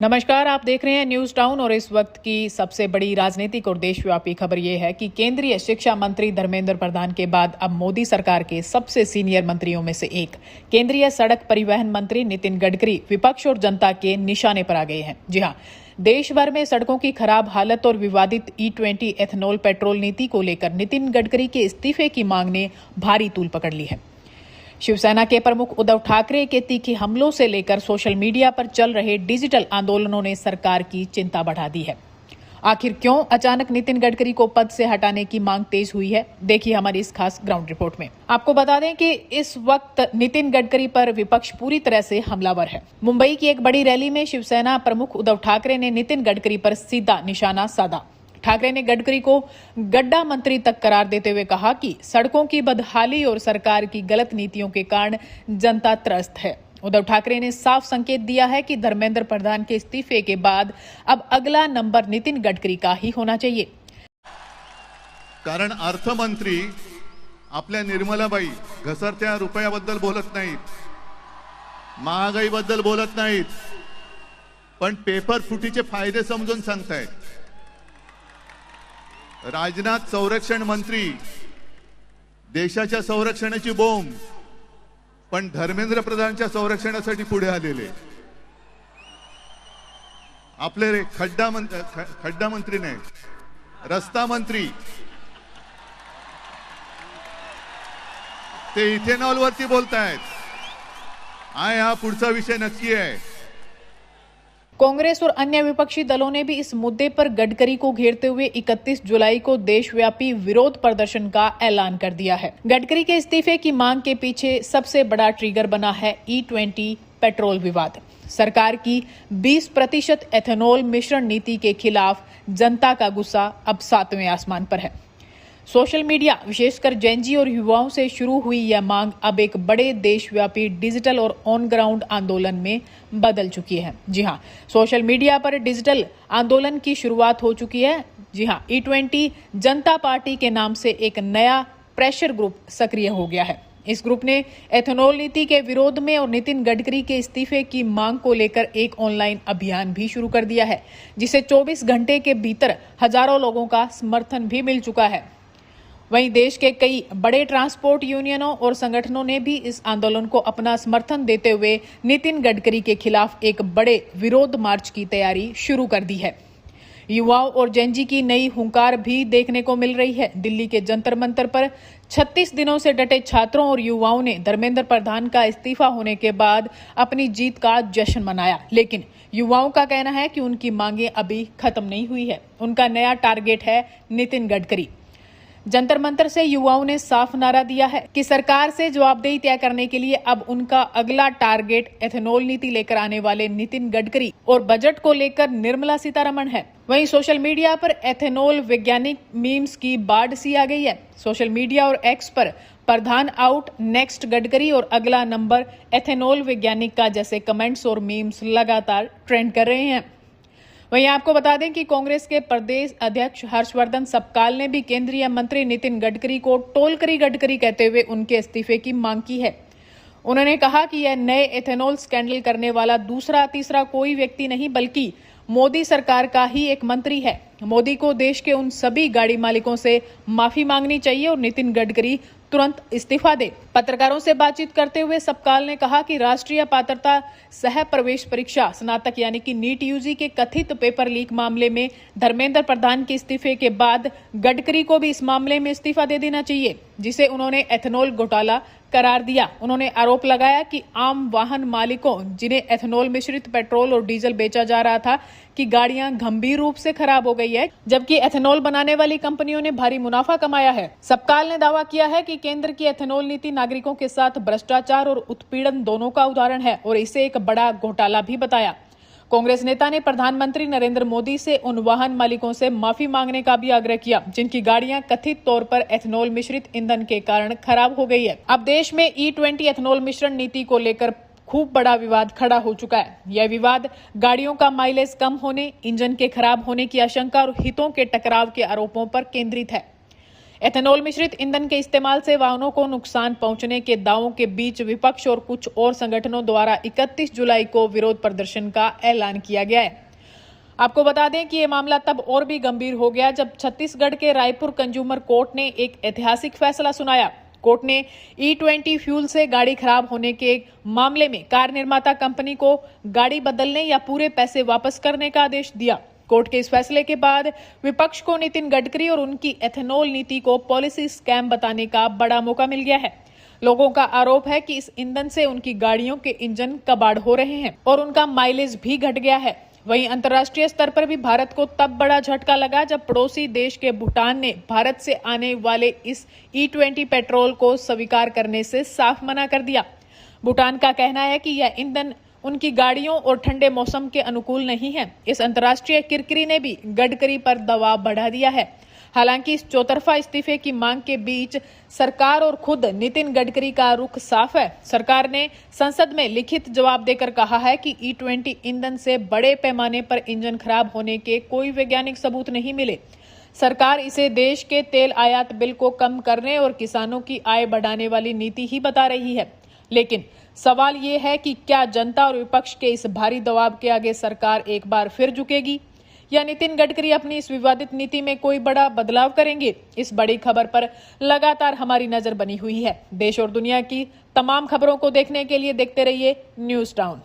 नमस्कार, आप देख रहे हैं न्यूज टाउन और इस वक्त की सबसे बड़ी राजनीतिक और देशव्यापी खबर यह है कि केंद्रीय शिक्षा मंत्री धर्मेंद्र प्रधान के बाद अब मोदी सरकार के सबसे सीनियर मंत्रियों में से एक केंद्रीय सड़क परिवहन मंत्री नितिन गडकरी विपक्ष और जनता के निशाने पर आ गए हैं। जी हां, देश भर में सड़कों की खराब हालत और विवादित E20 एथेनॉल पेट्रोल नीति को लेकर नितिन गडकरी के इस्तीफे की मांग ने भारी तूल पकड़ ली है। शिवसेना के प्रमुख उद्धव ठाकरे के तीखे हमलों से लेकर सोशल मीडिया पर चल रहे डिजिटल आंदोलनों ने सरकार की चिंता बढ़ा दी है। आखिर क्यों अचानक नितिन गडकरी को पद से हटाने की मांग तेज हुई है, देखिए हमारी इस खास ग्राउंड रिपोर्ट में। आपको बता दें कि इस वक्त नितिन गडकरी पर विपक्ष पूरी तरह से हमलावर है। मुंबई की एक बड़ी रैली में शिवसेना प्रमुख उद्धव ठाकरे ने नितिन गडकरी पर सीधा निशाना साधा। ठाकरे ने गडकरी को गड्ढा मंत्री तक करार देते हुए कहा कि सड़कों की बदहाली और सरकार की गलत नीतियों के कारण जनता त्रस्त है। उद्धव ठाकरे ने साफ संकेत दिया है कि धर्मेंद्र प्रधान के इस्तीफे के बाद अब अगला नंबर नितिन गडकरी का ही होना चाहिए। कारण अर्थमंत्री आपल्या निर्मलाबाई घसरत्या रुपयाबद्दल बोलत नाहीत, महागाईबद्दल बोलत नाहीत, पण पेपर फुटीचे फायदे समजून सांगतायत। राजनाथ संरक्षण मंत्री देशाच्या संरक्षणाची बोंब, पण धर्मेंद्र प्रधानच्या संरक्षणासाठी पुढे आलेले। आपले खड्डा मंत्री नाही, रस्ता मंत्री ते इथेनॉल वरती बोलतायत। हा पुढचा विषय नक्की आहे। कांग्रेस और अन्य विपक्षी दलों ने भी इस मुद्दे पर गडकरी को घेरते हुए 31 जुलाई को देशव्यापी विरोध प्रदर्शन का ऐलान कर दिया है। गडकरी के इस्तीफे की मांग के पीछे सबसे बड़ा ट्रिगर बना है E20 पेट्रोल विवाद। सरकार की 20% एथेनॉल मिश्रण नीति के खिलाफ जनता का गुस्सा अब 7वें आसमान पर है। सोशल मीडिया, विशेषकर जेनजी और युवाओं से शुरू हुई यह मांग अब एक बड़े देशव्यापी डिजिटल और ऑन ग्राउंड आंदोलन में बदल चुकी है। जी हां, सोशल मीडिया पर डिजिटल आंदोलन की शुरुआत हो चुकी है। जी हां, E20 जनता पार्टी के नाम से एक नया प्रेशर ग्रुप सक्रिय हो गया है। इस ग्रुप ने एथेनॉल नीति के विरोध में और नितिन गडकरी के इस्तीफे की मांग को लेकर एक ऑनलाइन अभियान भी शुरू कर दिया है, जिसे 24 घंटे के भीतर हजारों लोगों का समर्थन भी मिल चुका है। वहीं देश के कई बड़े ट्रांसपोर्ट यूनियनों और संगठनों ने भी इस आंदोलन को अपना समर्थन देते हुए नितिन गडकरी के खिलाफ एक बड़े विरोध मार्च की तैयारी शुरू कर दी है। युवाओं और जेनजी की नई हुंकार भी देखने को मिल रही है। दिल्ली के जंतर मंतर पर 36 दिनों से डटे छात्रों और युवाओं ने धर्मेंद्र प्रधान का इस्तीफा होने के बाद अपनी जीत का जश्न मनाया, लेकिन युवाओं का कहना है कि उनकी मांगे अभी खत्म नहीं हुई है। उनका नया टारगेट है नितिन गडकरी। जंतर मंतर से युवाओं ने साफ नारा दिया है कि सरकार से जवाबदेही तय करने के लिए अब उनका अगला टारगेट एथेनॉल नीति लेकर आने वाले नितिन गडकरी और बजट को लेकर निर्मला सीतारमण है। वहीं सोशल मीडिया पर एथेनॉल वैज्ञानिक मीम्स की बाढ़ सी आ गई है। सोशल मीडिया और एक्स पर प्रधान आउट, नेक्स्ट गडकरी और अगला नंबर एथेनॉल वैज्ञानिक का जैसे कमेंट्स और मीम्स लगातार ट्रेंड कर रहे हैं। वहीं आपको बता दें कि कांग्रेस के प्रदेश अध्यक्ष हर्षवर्धन सपकाल ने भी केंद्रीय मंत्री नितिन गडकरी को टोलकरी गडकरी कहते हुए उनके इस्तीफे की मांग की है। उन्होंने कहा कि यह नए एथेनॉल स्कैंडल करने वाला दूसरा तीसरा कोई व्यक्ति नहीं बल्कि मोदी सरकार का ही एक मंत्री है। मोदी को देश के उन सभी गाड़ी मालिकों से माफी मांगनी चाहिए और नितिन गडकरी तुरंत इस्तीफा दे। पत्रकारों से बातचीत करते हुए सपकाल ने कहा कि राष्ट्रीय पात्रता सह प्रवेश परीक्षा स्नातक यानी कि नीट यूजी के कथित पेपर लीक मामले में धर्मेंद्र प्रधान के इस्तीफे के बाद गडकरी को भी इस मामले में इस्तीफा दे देना चाहिए, जिसे उन्होंने एथेनॉल घोटाला करार दिया। उन्होंने आरोप लगाया कि आम वाहन मालिकों जिन्हें एथेनॉल मिश्रित पेट्रोल और डीजल बेचा जा रहा था की गाड़ियां गंभीर रूप से खराब हो गई है, जबकि एथेनॉल बनाने वाली कंपनियों ने भारी मुनाफा कमाया है। सपकाल ने दावा किया है कि केंद्र की एथेनॉल नीति नागरिकों के साथ भ्रष्टाचार और उत्पीड़न दोनों का उदाहरण है और इसे एक बड़ा घोटाला भी बताया। कांग्रेस नेता ने प्रधानमंत्री नरेंद्र मोदी से उन वाहन मालिकों से माफी मांगने का भी आग्रह किया जिनकी गाड़ियां कथित तौर पर एथेनॉल मिश्रित ईंधन के कारण खराब हो गई है। अब देश में E20 एथेनॉल मिश्रण नीति को लेकर खूब बड़ा विवाद खड़ा हो चुका है। यह विवाद गाड़ियों का माइलेज कम होने, इंजन के खराब होने की आशंका और हितों के टकराव के आरोपों पर केंद्रित है। एथेनॉल मिश्रित ईंधन के इस्तेमाल से वाहनों को नुकसान पहुंचने के दावों के बीच विपक्ष और कुछ और संगठनों द्वारा 31 जुलाई को विरोध प्रदर्शन का ऐलान किया गया है। आपको बता दें कि ये मामला तब और भी गंभीर हो गया जब छत्तीसगढ़ के रायपुर कंज्यूमर कोर्ट ने एक ऐतिहासिक फैसला सुनाया। कोर्ट ने E20 फ्यूल से गाड़ी खराब होने के मामले में कार निर्माता कंपनी को गाड़ी बदलने या पूरे पैसे वापस करने का आदेश दिया। कोर्ट के इस फैसले के बाद विपक्ष को नितिन गडकरी और उनकी एथेनॉल नीति को पॉलिसी स्कैम बताने का बड़ा मौका मिल गया है। लोगों का आरोप है कि इस ईंधन से उनकी गाड़ियों के इंजन कबाड़ हो रहे हैं और उनका माइलेज भी घट गया है। वहीं अंतर्राष्ट्रीय स्तर पर भी भारत को तब बड़ा झटका लगा जब पड़ोसी देश के भूटान ने भारत से आने वाले इस E20 पेट्रोल को स्वीकार करने से साफ मना कर दिया। भूटान का कहना है कि यह ईंधन उनकी गाड़ियों और ठंडे मौसम के अनुकूल नहीं है। इस अंतर्राष्ट्रीय किरकिरी ने भी गडकरी पर दबाव बढ़ा दिया है। हालांकि इस चौतरफा इस्तीफे की मांग के बीच सरकार और खुद नितिन गडकरी का रुख साफ है। सरकार ने संसद में लिखित जवाब देकर कहा है कि E20 ईंधन से बड़े पैमाने पर इंजन खराब होने के कोई वैज्ञानिक सबूत नहीं मिले। सरकार इसे देश के तेल आयात बिल को कम करने और किसानों की आय बढ़ाने वाली नीति ही बता रही है। लेकिन सवाल ये है कि क्या जनता और विपक्ष के इस भारी दबाव के आगे सरकार एक बार फिर झुकेगी या नितिन गडकरी अपनी इस विवादित नीति में कोई बड़ा बदलाव करेंगे? इस बड़ी खबर पर लगातार हमारी नजर बनी हुई है। देश और दुनिया की तमाम खबरों को देखने के लिए देखते रहिए न्यूज़ टाउन।